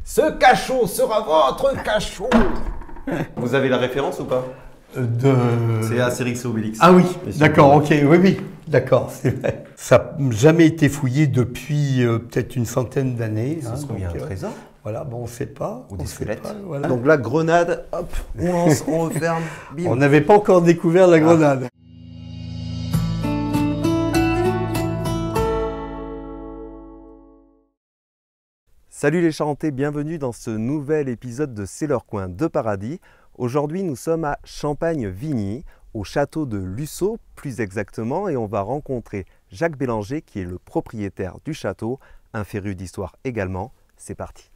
Ce cachot sera votre cachot. Vous avez la référence ou pas? C'est Astérix et Obélix. Ah oui, d'accord, ok, oui, d'accord, c'est vrai. Ça n'a jamais été fouillé depuis peut-être une centaine d'années. Ça se trouve, il y a un trésor. Voilà, bon, on ne sait pas. Ou des squelettes. Voilà. Donc la grenade, hop, on lance, on referme, bim. On n'avait pas encore découvert la grenade. Salut les Charentais, bienvenue dans ce nouvel épisode de C'est leur coin de paradis. Aujourd'hui, nous sommes à Champagne-Vigny, au château de Lusseau plus exactement, et on va rencontrer Jacques Bélanger qui est le propriétaire du château, un féru d'histoire également. C'est parti.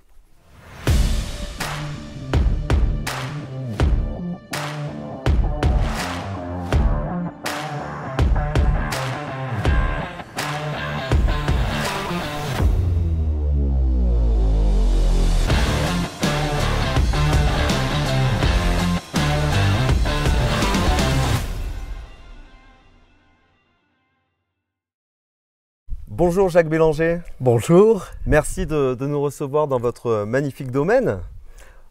Bonjour Jacques Bélanger. Bonjour. Merci de nous recevoir dans votre magnifique domaine.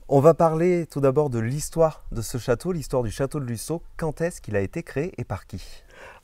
On va parler tout d'abord de l'histoire de ce château, l'histoire du château de Lusseau. Quand est-ce qu'il a été créé et par qui?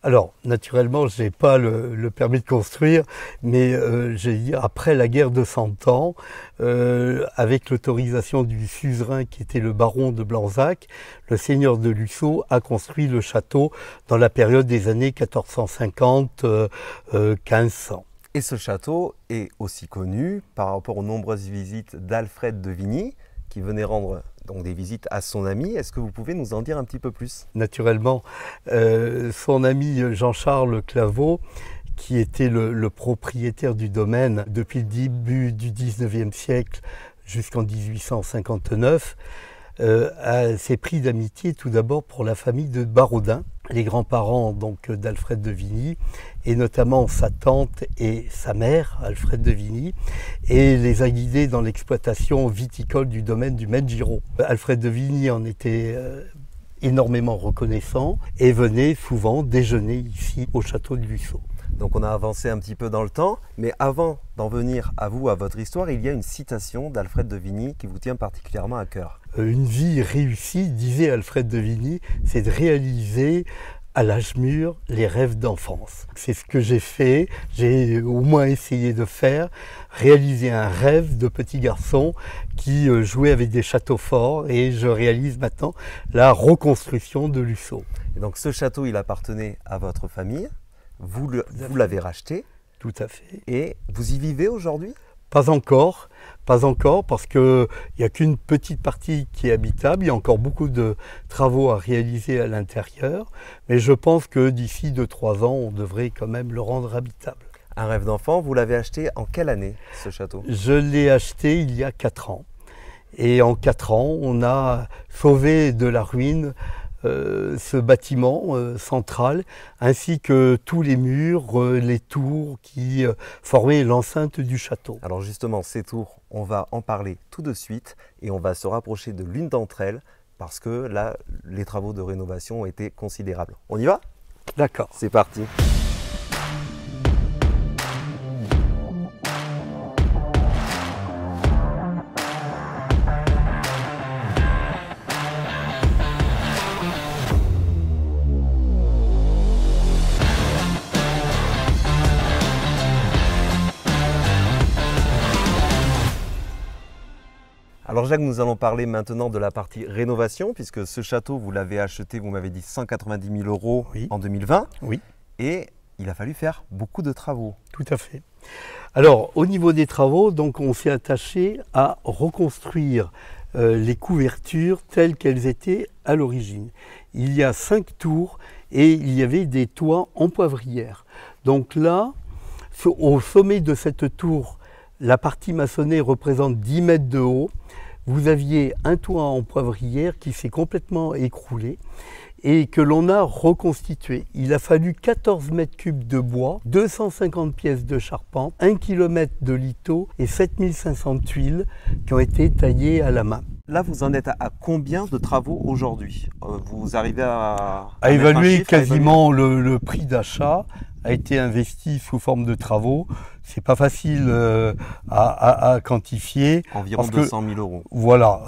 Alors, naturellement, je n'ai pas le permis de construire, mais j'ai dit après la guerre de 100 ans, avec l'autorisation du suzerain qui était le baron de Blanzac, le seigneur de Lusseau a construit le château dans la période des années 1450-1500. Et ce château est aussi connu par rapport aux nombreuses visites d'Alfred de Vigny, qui venait rendre donc des visites à son ami. Est-ce que vous pouvez nous en dire un petit peu plus? Naturellement, son ami Jean-Charles Claveau, qui était le propriétaire du domaine depuis le début du 19e siècle jusqu'en 1859, s'est pris d'amitié tout d'abord pour la famille de Barodin, les grands-parents donc d'Alfred de Vigny, et notamment sa tante et sa mère, Alfred de Vigny, et les a guidés dans l'exploitation viticole du domaine du Maine-Giraud. Alfred de Vigny en était énormément reconnaissant et venait souvent déjeuner ici au château de Lusseau. Donc on a avancé un petit peu dans le temps, mais avant d'en venir à vous, à votre histoire, il y a une citation d'Alfred de Vigny qui vous tient particulièrement à cœur. Une vie réussie, disait Alfred de Vigny, c'est de réaliser à l'âge mûr les rêves d'enfance. C'est ce que j'ai fait, j'ai au moins essayé de faire, réaliser un rêve de petit garçon qui jouait avec des châteaux forts, et je réalise maintenant la reconstruction de Lusseau. Et donc ce château, il appartenait à votre famille, vous l'avez racheté. Tout à fait. Et vous y vivez aujourd'hui? Pas encore, parce qu'il n'y a qu'une petite partie qui est habitable. Il y a encore beaucoup de travaux à réaliser à l'intérieur, mais je pense que d'ici 2-3 ans, on devrait quand même le rendre habitable. Un rêve d'enfant, vous l'avez acheté en quelle année, ce château? Je l'ai acheté il y a 4 ans. Et en 4 ans, on a sauvé de la ruine ce bâtiment central, ainsi que tous les murs, les tours qui formaient l'enceinte du château. Alors justement, ces tours, on va en parler tout de suite et on va se rapprocher de l'une d'entre elles parce que là, les travaux de rénovation ont été considérables. On y va? D'accord. C'est parti. Alors Jacques, nous allons parler maintenant de la partie rénovation, puisque ce château, vous l'avez acheté, vous m'avez dit 190 000 € oui. En 2020. Oui. Et il a fallu faire beaucoup de travaux. Tout à fait. Alors, au niveau des travaux, donc, on s'est attaché à reconstruire les couvertures telles qu'elles étaient à l'origine. Il y a 5 tours et il y avait des toits en poivrière. Donc là, au sommet de cette tour, la partie maçonnée représente 10 mètres de haut. Vous aviez un toit en poivrière qui s'est complètement écroulé et que l'on a reconstitué. Il a fallu 14 mètres cubes de bois, 250 pièces de charpente, 1 km de lito et 7500 tuiles qui ont été taillées à la main. Là, vous en êtes à combien de travaux aujourd'hui? Vous arrivez à évaluer quasiment le prix d'achat a été investi sous forme de travaux c'est pas facile à quantifier. Environ 200 000 euros. Voilà,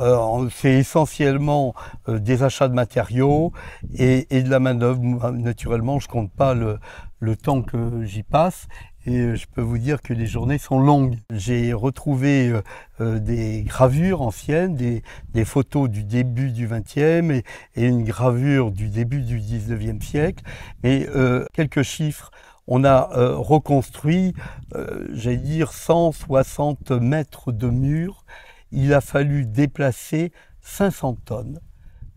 c'est essentiellement des achats de matériaux et de la main-d'œuvre. Naturellement, je compte pas le temps que j'y passe. Et je peux vous dire que les journées sont longues. J'ai retrouvé des gravures anciennes, des photos du début du XXe et une gravure du début du XIXe siècle. Et quelques chiffres. On a reconstruit, j'allais dire, 160 mètres de murs. Il a fallu déplacer 500 tonnes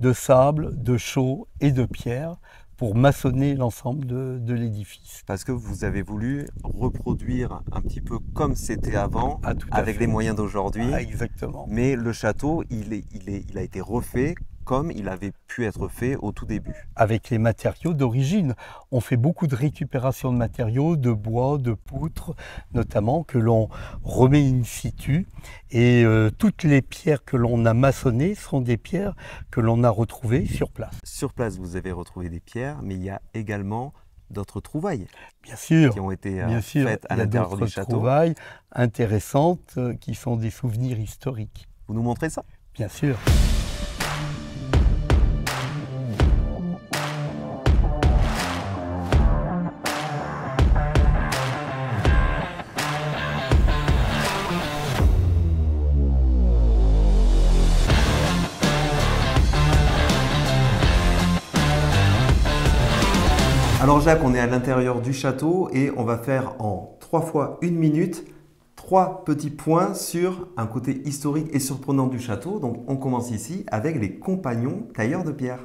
de sable, de chaux et de pierre pour maçonner l'ensemble de l'édifice. Parce que vous avez voulu reproduire un petit peu comme c'était avant, avec les moyens d'aujourd'hui. Exactement. Mais le château, il a été refait comme il avait pu être fait au tout début. Avec les matériaux d'origine. On fait beaucoup de récupération de matériaux, de bois, de poutres, notamment, que l'on remet in situ. Et toutes les pierres que l'on a maçonnées sont des pierres que l'on a retrouvées sur place. Sur place, vous avez retrouvé des pierres, mais il y a également d'autres trouvailles. Bien sûr, qui ont été faites à l'intérieur du château. Il y a d'autres trouvailles intéressantes qui sont des souvenirs historiques. Vous nous montrez ça? Bien sûr. Alors Jacques, on est à l'intérieur du château et on va faire en 3 fois 1 minute 3 petits points sur un côté historique et surprenant du château. Donc on commence ici avec les compagnons tailleurs de pierre.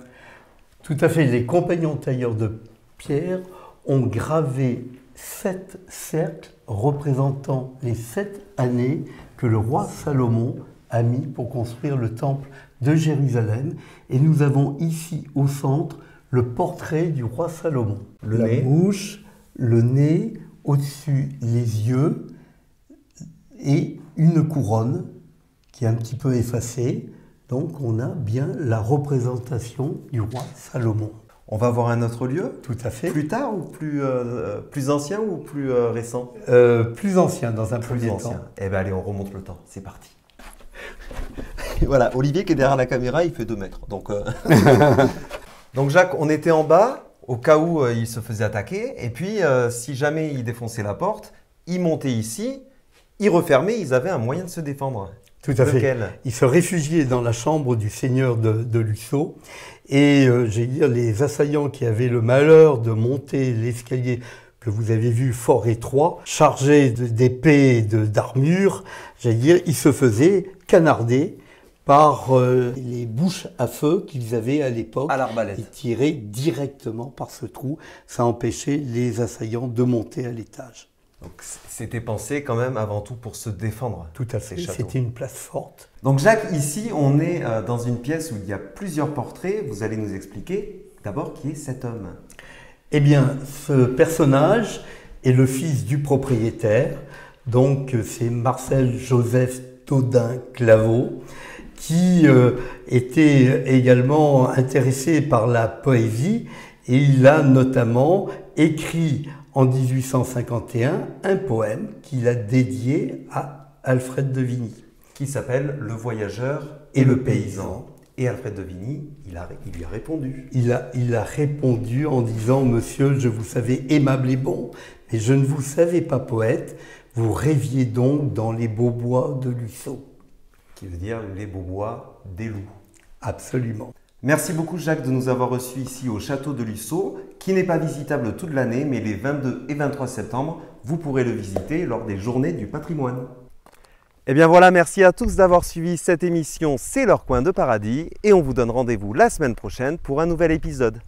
Tout à fait, les compagnons tailleurs de pierre ont gravé 7 cercles représentant les 7 années que le roi Salomon a mis pour construire le temple de Jérusalem. Et nous avons ici au centre le portrait du roi Salomon. La bouche, le nez, au-dessus les yeux et une couronne qui est un petit peu effacée. Donc on a bien la représentation du roi Salomon. On va voir un autre lieu? Tout à fait. Plus tard ou plus ancien ou plus récent? Plus ancien dans un premier temps. Eh bien allez, on remonte le temps, c'est parti. Et voilà, Olivier qui est derrière la caméra, il fait 2 mètres. Donc Jacques, on était en bas, au cas où il se faisait attaquer. Et puis, si jamais il défonçait la porte, il montait ici, il refermait, ils avaient un moyen de se défendre. Tout à fait. Lequel? Ils se réfugiaient dans la chambre du seigneur de Luçon. Et j'allais dire, les assaillants qui avaient le malheur de monter l'escalier que vous avez vu fort étroit, chargés d'épées et d'armures, j'allais dire, ils se faisaient canarder par les bouches à feu qu'ils avaient à l'époque. À l'arbalète. Ils tiraient directement par ce trou. Ça empêchait les assaillants de monter à l'étage. Donc c'était pensé quand même avant tout pour se défendre. Tout à fait, c'était une place forte. Donc Jacques, ici on est dans une pièce où il y a plusieurs portraits. Vous allez nous expliquer d'abord qui est cet homme. Eh bien, ce personnage est le fils du propriétaire. Donc c'est Marcel Joseph Todin Claveau, qui était également intéressé par la poésie, et il a notamment écrit en 1851 un poème qu'il a dédié à Alfred de Vigny. Qui s'appelle « Le voyageur et le paysan ». Et Alfred de Vigny, il lui a répondu. Il a répondu en disant « Monsieur, je vous savais aimable et bon, mais je ne vous savais pas poète, vous rêviez donc dans les beaux bois de Luçon. » Qui veut dire les beaux bois des loups. Absolument. Merci beaucoup Jacques de nous avoir reçus ici au château de Luçon, qui n'est pas visitable toute l'année, mais les 22 et 23 septembre, vous pourrez le visiter lors des journées du patrimoine. Et bien voilà, merci à tous d'avoir suivi cette émission C'est leur coin de paradis, et on vous donne rendez-vous la semaine prochaine pour un nouvel épisode.